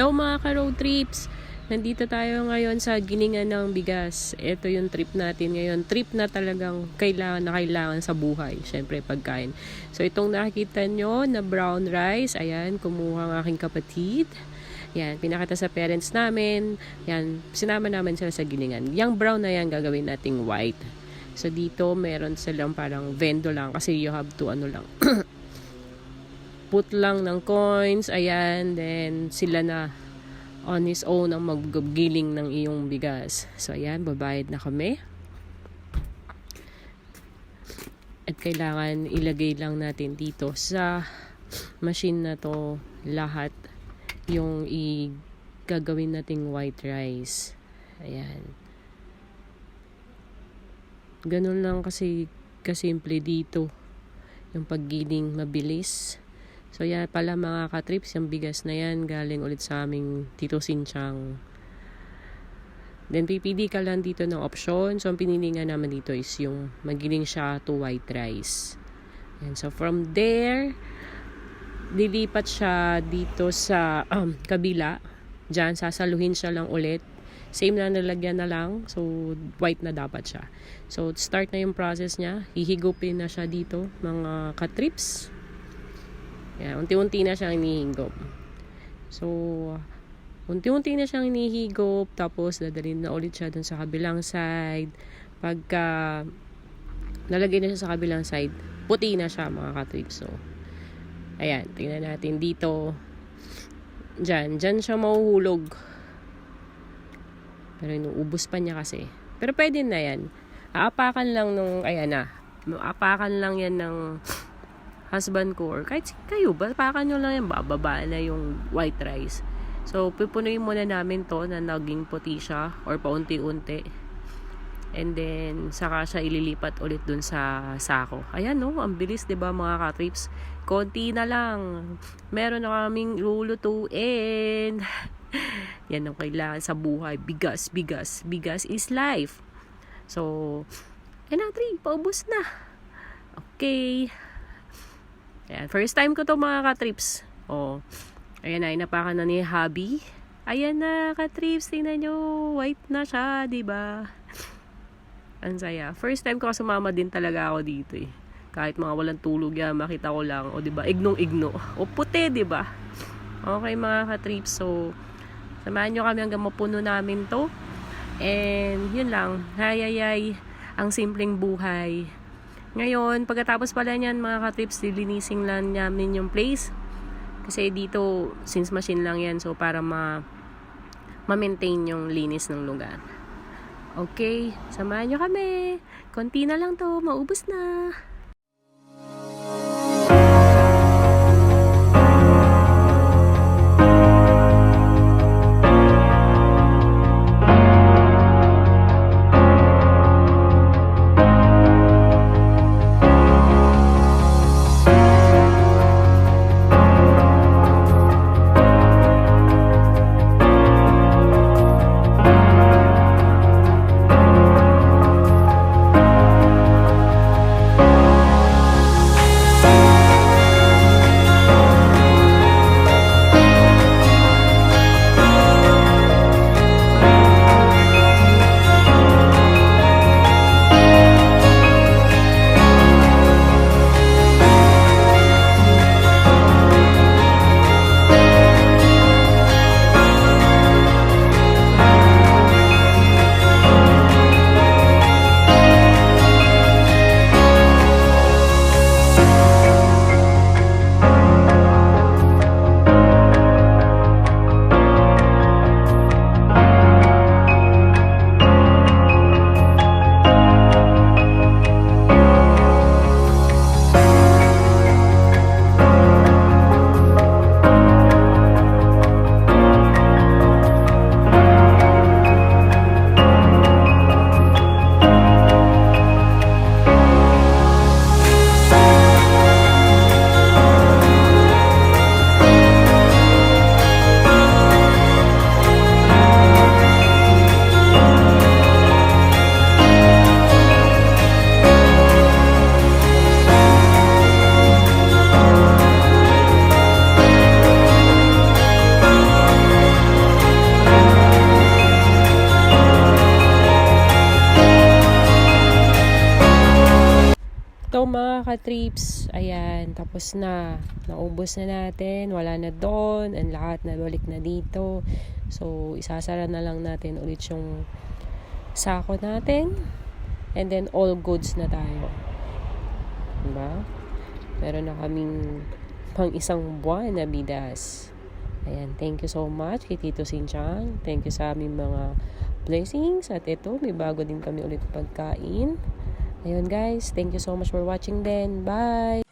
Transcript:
Hello mga ka-road trips! Nandito tayo ngayon sa Giningan ng Bigas. Ito yung trip natin ngayon. Trip na talagang kailangan sa buhay. Siyempre pagkain. So itong nakikita nyo na brown rice, ayan, kumuha ang aking kapatid. Yan, pinakita sa parents namin. Yan, sinama namin sila sa Giningan. Yung brown na yan, gagawin nating white. So dito, meron silang parang vendo lang kasi you have to put lang ng coins, ayan, then sila na on his own ang maggiling ng iyong bigas. So ayan, babayad na kami. At kailangan ilagay lang natin dito sa machine na to lahat yung gagawin nating white rice. Ayan. Ganun lang kasi kasimple dito. Yung paggiling mabilis. So yan pala mga ka-trips, yung bigas na yan galing ulit sa aming Tito Sinchang. Then pipili ka lang dito ng option. So ang pinili nga naman dito is yung magiling siya to white rice. And so from there, dilipat siya dito sa kabila. Diyan sasaluhin siya lang ulit. Same na nalagyan na lang. So white na dapat siya. So start na yung process niya. Hihigupin na siya dito mga ka-trips. Yan, unti-unti na siyang inihigop. So, unti-unti na siyang inihigop, tapos dadalhin na ulit siya dun sa kabilang side. Pagka nalagay na siya sa kabilang side, puti na siya mga ka-trips. So, ayan, tingnan natin dito. Diyan siya mahuhulog. Pero inuubos pa niya kasi. Pero pwede na yan. Aapakan lang nung, ayan na. Aapakan lang yan ng husband ko or kahit kayo, bapakan nyo lang yan, bababa na yung white rice. So, pipunuin muna namin to na naging puti siya or paunti-unti. And then, saka siya ililipat ulit dun sa sako. Ayan no, ang bilis, diba mga ka-trips? Konti na lang. Meron na kaming lulutuin. Yan ang kailangan sa buhay. Bigas is life. So, yan na, 3, paubos na. Okay. Ayan, first time ko to mga ka-trips. Oh. Ayan na, inapakan na ni hubby. Ayan na, ka-trips, tingnan nyo. White na siya, diba? Ang saya. First time ko sumama din talaga ako dito eh. Kahit mga walang tulog yan, makita ko lang. O diba, ignong-igno. O puti, diba? Okay mga ka-trips. So, samahan nyo kami hanggang mapuno namin to. And, yun lang. Hayayay, ang simpleng buhay. Ngayon, pagkatapos pala niyan mga ka-trips, lilinisin lang namin yung place. Kasi dito, since machine lang yan, so para ma-maintain yung linis ng lugar. Okay, samahan nyo kami. Konti na lang to, maubos na. mga ka-trips, ayan, tapos na. Naubos na natin, wala na doon, ang lahat na balik na dito. So, isasara na lang natin ulit yung sako natin. And then, all goods na tayo. Diba? Meron na kaming pang isang buwan na bidas. Ayan, thank you so much kay Tito Sinchang. Thank you sa aming mga blessings. At ito, may bago din kami ulit pagkain. Ayun guys, thank you so much for watching then. Bye!